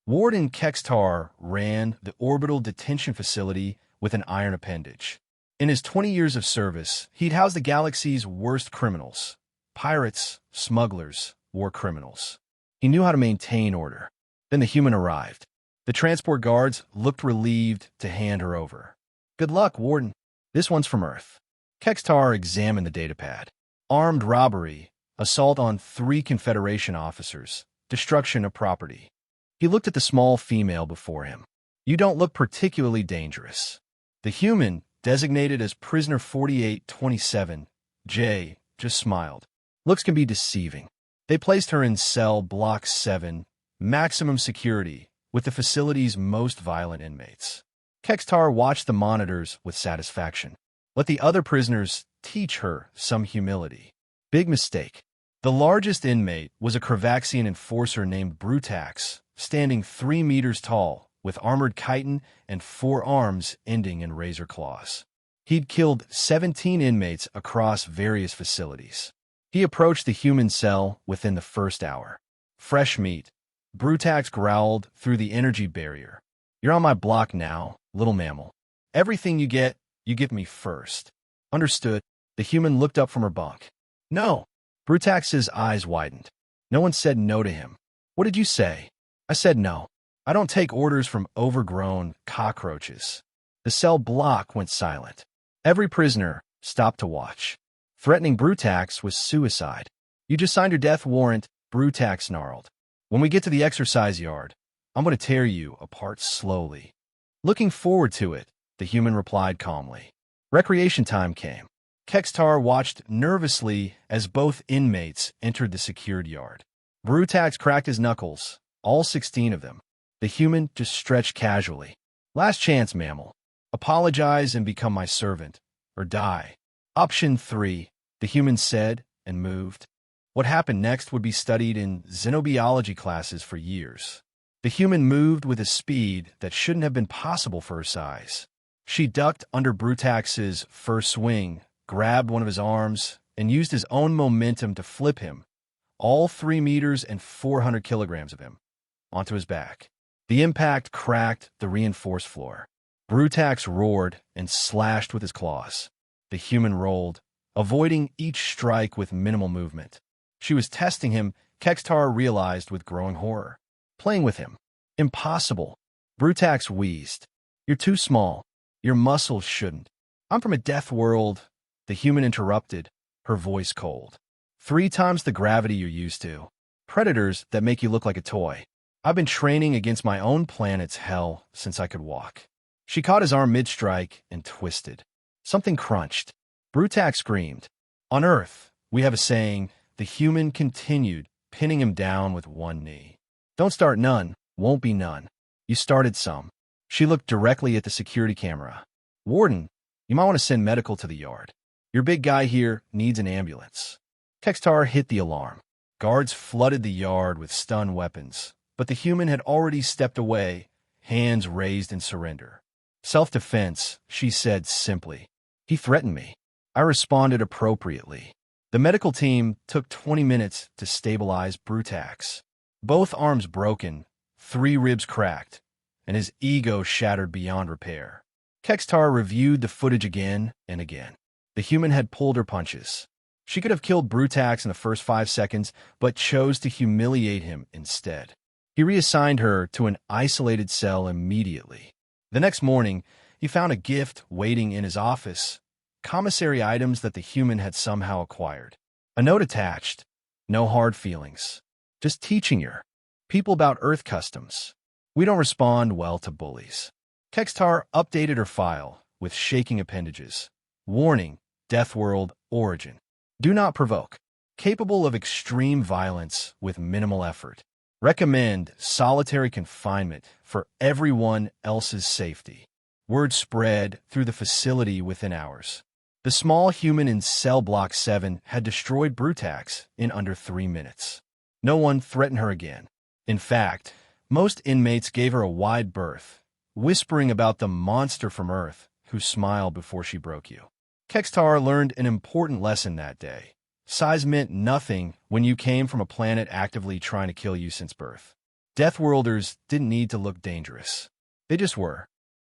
Warden Kextar ran the orbital detention facility with an iron appendage. In his 20 years of service, he'd housed the galaxy's worst criminals: pirates, smugglers, war criminals. He knew how to maintain order. Then the human arrived. The transport guards looked relieved to hand her over. "Good luck, Warden. This one's from Earth." Kextar examined the datapad. Armed robbery, assault on 3 Confederation officers, destruction of property. He looked at the small female before him. "You don't look particularly dangerous." The human, designated as Prisoner 4827, J, just smiled. Looks can be deceiving. They placed her in cell Block 7, maximum security, with the facility's most violent inmates. Kextar watched the monitors with satisfaction. Let the other prisoners teach her some humility. Big mistake. The largest inmate was a Kravaxian enforcer named Brutax, standing 3 meters tall, with armored chitin and 4 arms ending in razor claws. He'd killed 17 inmates across various facilities. He approached the human cell within the first hour. "Fresh meat." Brutax growled through the energy barrier. "You're on my block now, little mammal. Everything you give me first." "Understood." The human looked up from her bunk. "No." Brutax's eyes widened. No one said no to him. "What did you say?" "I said no. I don't take orders from overgrown cockroaches." The cell block went silent. Every prisoner stopped to watch. Threatening Brutax was suicide. "You just signed your death warrant," Brutax snarled. "When we get to the exercise yard, I'm going to tear you apart slowly." "Looking forward to it," the human replied calmly. Recreation time came. Kextar watched nervously as both inmates entered the secured yard. Brutax cracked his knuckles, all 16 of them. The human just stretched casually. "Last chance, mammal. Apologize and become my servant, or die." "Option 3, the human said and moved. What happened next would be studied in xenobiology classes for years. The human moved with a speed that shouldn't have been possible for her size. She ducked under Brutax's first swing, grabbed one of his arms, and used his own momentum to flip him, all 3 meters and 400 kilograms of him, onto his back. The impact cracked the reinforced floor. Brutax roared and slashed with his claws. The human rolled, avoiding each strike with minimal movement. She was testing him, Kextar realized with growing horror. Playing with him. Impossible. Brutax wheezed. "You're too small. Your muscles shouldn't." "I'm from a death world," the human interrupted, her voice cold. 3 times the gravity you're used to. Predators that make you look like a toy. I've been training against my own planet's hell since I could walk." She caught his arm mid-strike and twisted. Something crunched. Brutax screamed. "On Earth, we have a saying," the human continued, pinning him down with one knee. "Don't start none, won't be none. You started some." She looked directly at the security camera. "Warden, you might want to send medical to the yard. Your big guy here needs an ambulance." Kextar hit the alarm. Guards flooded the yard with stun weapons, but the human had already stepped away, hands raised in surrender. "Self-defense," she said simply. "He threatened me." I responded appropriately. The medical team took 20 minutes to stabilize Brutax. Both arms broken, 3 ribs cracked, and his ego shattered beyond repair. Kextar reviewed the footage again and again. The human had pulled her punches. She could have killed Brutax in the first 5 seconds, but chose to humiliate him instead. He reassigned her to an isolated cell immediately. The next morning, he found a gift waiting in his office, commissary items that the human had somehow acquired. A note attached. "No hard feelings. Just teaching her. People about Earth customs. We don't respond well to bullies." Kextar updated her file with shaking appendages. "Warning, Deathworld origin. Do not provoke. Capable of extreme violence with minimal effort. Recommend solitary confinement for everyone else's safety." Word spread through the facility within hours. The small human in cell block 7 had destroyed Brutax in under 3 minutes. No one threatened her again. In fact, most inmates gave her a wide berth, whispering about the monster from Earth who smiled before she broke you. Kextar learned an important lesson that day. Size meant nothing when you came from a planet actively trying to kill you since birth. Deathworlders didn't need to look dangerous. They just were.